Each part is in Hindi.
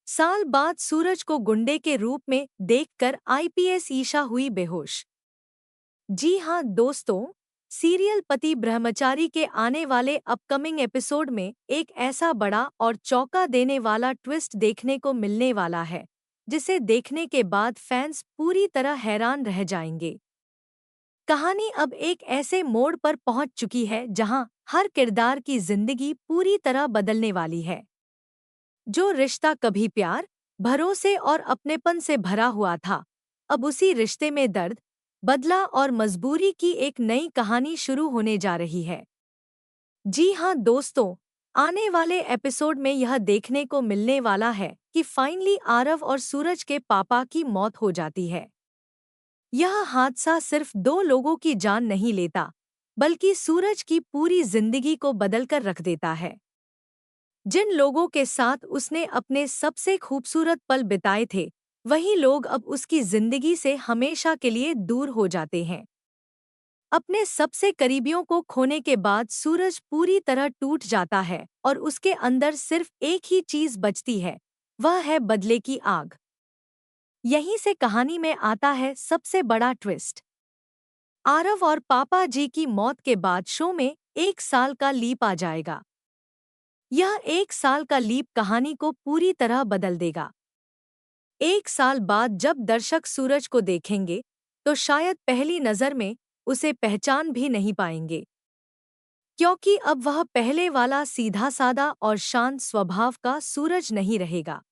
साल बाद सूरज को गुंडे के रूप में देखकर आईपीएस ईशा हुई बेहोश। जी हाँ दोस्तों, सीरियल पति ब्रह्मचारी के आने वाले अपकमिंग एपिसोड में एक ऐसा बड़ा और चौंका देने वाला ट्विस्ट देखने को मिलने वाला है, जिसे देखने के बाद फैंस पूरी तरह हैरान रह जाएंगे। कहानी अब एक ऐसे मोड़ पर पहुंच चुकी है जहां हर किरदार की जिंदगी पूरी तरह बदलने वाली है। जो रिश्ता कभी प्यार, भरोसे और अपनेपन से भरा हुआ था, अब उसी रिश्ते में दर्द, बदला और मजबूरी की एक नई कहानी शुरू होने जा रही है। जी हाँ दोस्तों, आने वाले एपिसोड में यह देखने को मिलने वाला है कि फाइनली आरव और सूरज के पापा की मौत हो जाती है। यह हादसा सिर्फ दो लोगों की जान नहीं लेता, बल्कि सूरज की पूरी जिंदगी को बदलकर रख देता है। जिन लोगों के साथ उसने अपने सबसे खूबसूरत पल बिताए थे, वही लोग अब उसकी जिंदगी से हमेशा के लिए दूर हो जाते हैं। अपने सबसे करीबियों को खोने के बाद सूरज पूरी तरह टूट जाता है और उसके अंदर सिर्फ एक ही चीज बचती है, वह है बदले की आग। यहीं से कहानी में आता है सबसे बड़ा ट्विस्ट। आरव और पापा जी की मौत के बाद शो में एक साल का लीप आ जाएगा। यह एक साल का लीप कहानी को पूरी तरह बदल देगा। एक साल बाद जब दर्शक सूरज को देखेंगे, तो शायद पहली नज़र में उसे पहचान भी नहीं पाएंगे, क्योंकि अब वह पहले वाला सीधा-सादा और शांत स्वभाव का सूरज नहीं रहेगा।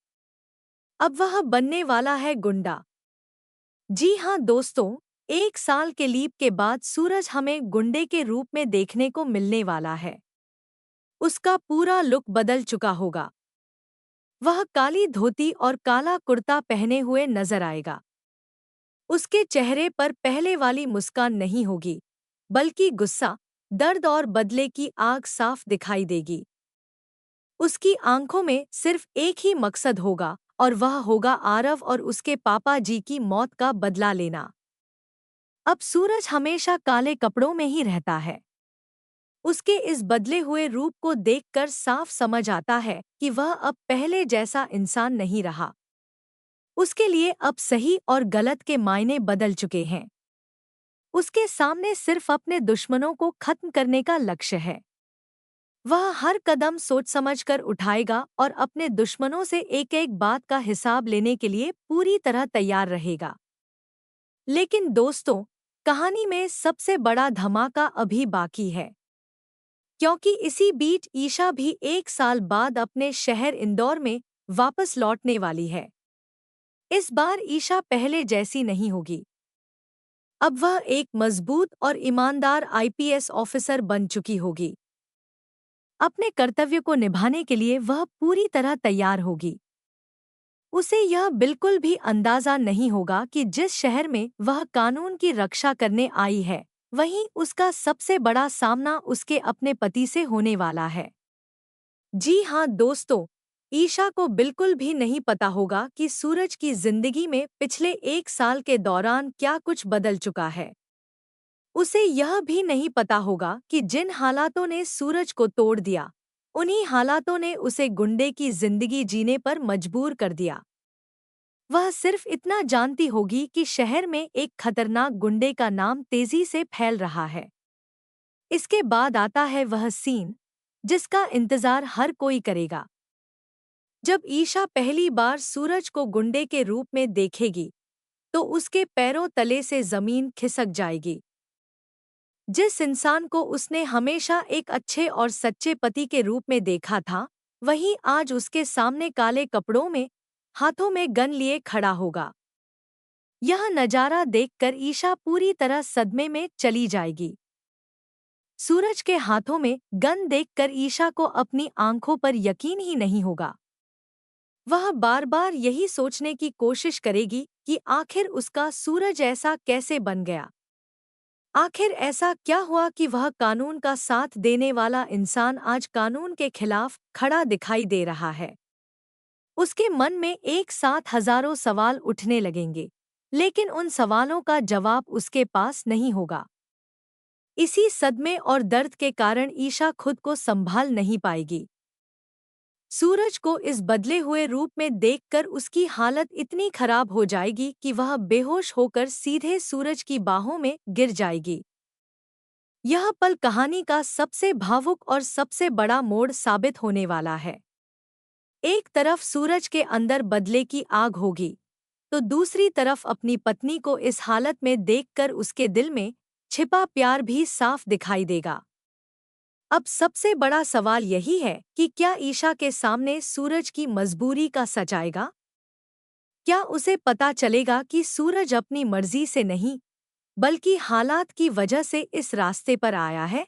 अब वह बनने वाला है गुंडा। जी हाँ दोस्तों, एक साल के लीप के बाद सूरज हमें गुंडे के रूप में देखने को मिलने वाला है। उसका पूरा लुक बदल चुका होगा। वह काली धोती और काला कुर्ता पहने हुए नजर आएगा। उसके चेहरे पर पहले वाली मुस्कान नहीं होगी, बल्कि गुस्सा, दर्द और बदले की आग साफ दिखाई देगी। उसकी आंखों में सिर्फ एक ही मकसद होगा, और वह होगा आरव और उसके पापा जी की मौत का बदला लेना। अब सूरज हमेशा काले कपड़ों में ही रहता है। उसके इस बदले हुए रूप को देखकर साफ समझ आता है कि वह अब पहले जैसा इंसान नहीं रहा। उसके लिए अब सही और गलत के मायने बदल चुके हैं। उसके सामने सिर्फ अपने दुश्मनों को खत्म करने का लक्ष्य है। वह हर कदम सोच समझकर उठाएगा और अपने दुश्मनों से एक एक बात का हिसाब लेने के लिए पूरी तरह तैयार रहेगा। लेकिन दोस्तों, कहानी में सबसे बड़ा धमाका अभी बाकी है, क्योंकि इसी बीच ईशा भी एक साल बाद अपने शहर इंदौर में वापस लौटने वाली है। इस बार ईशा पहले जैसी नहीं होगी। अब वह एक मजबूत और ईमानदार आईपीएस ऑफिसर बन चुकी होगी। अपने कर्तव्य को निभाने के लिए वह पूरी तरह तैयार होगी। उसे यह बिल्कुल भी अंदाजा नहीं होगा कि जिस शहर में वह कानून की रक्षा करने आई है, वहीं उसका सबसे बड़ा सामना उसके अपने पति से होने वाला है। जी हाँ दोस्तों, ईशा को बिल्कुल भी नहीं पता होगा कि सूरज की जिंदगी में पिछले एक साल के दौरान क्या कुछ बदल चुका है। उसे यह भी नहीं पता होगा कि जिन हालातों ने सूरज को तोड़ दिया, उन्हीं हालातों ने उसे गुंडे की जिंदगी जीने पर मजबूर कर दिया। वह सिर्फ इतना जानती होगी कि शहर में एक खतरनाक गुंडे का नाम तेजी से फैल रहा है। इसके बाद आता है वह सीन जिसका इंतजार हर कोई करेगा। जब ईशा पहली बार सूरज को गुंडे के रूप में देखेगी, तो उसके पैरों तले से जमीन खिसक जाएगी। जिस इंसान को उसने हमेशा एक अच्छे और सच्चे पति के रूप में देखा था, वही आज उसके सामने काले कपड़ों में, हाथों में गन लिए खड़ा होगा। यह नजारा देखकर ईशा पूरी तरह सदमे में चली जाएगी। सूरज के हाथों में गन देखकर ईशा को अपनी आंखों पर यकीन ही नहीं होगा। वह बार बार यही सोचने की कोशिश करेगी कि आखिर उसका सूरज ऐसा कैसे बन गया। आखिर ऐसा क्या हुआ कि वह कानून का साथ देने वाला इंसान आज कानून के खिलाफ खड़ा दिखाई दे रहा है। उसके मन में एक साथ हजारों सवाल उठने लगेंगे, लेकिन उन सवालों का जवाब उसके पास नहीं होगा। इसी सदमे और दर्द के कारण ईशा खुद को संभाल नहीं पाएगी। सूरज को इस बदले हुए रूप में देखकर उसकी हालत इतनी खराब हो जाएगी कि वह बेहोश होकर सीधे सूरज की बाहों में गिर जाएगी। यह पल कहानी का सबसे भावुक और सबसे बड़ा मोड़ साबित होने वाला है। एक तरफ सूरज के अंदर बदले की आग होगी, तो दूसरी तरफ अपनी पत्नी को इस हालत में देखकर उसके दिल में छिपा प्यार भी साफ दिखाई देगा। अब सबसे बड़ा सवाल यही है कि क्या ईशा के सामने सूरज की मजबूरी का सच आएगा? क्या उसे पता चलेगा कि सूरज अपनी मर्जी से नहीं, बल्कि हालात की वजह से इस रास्ते पर आया है?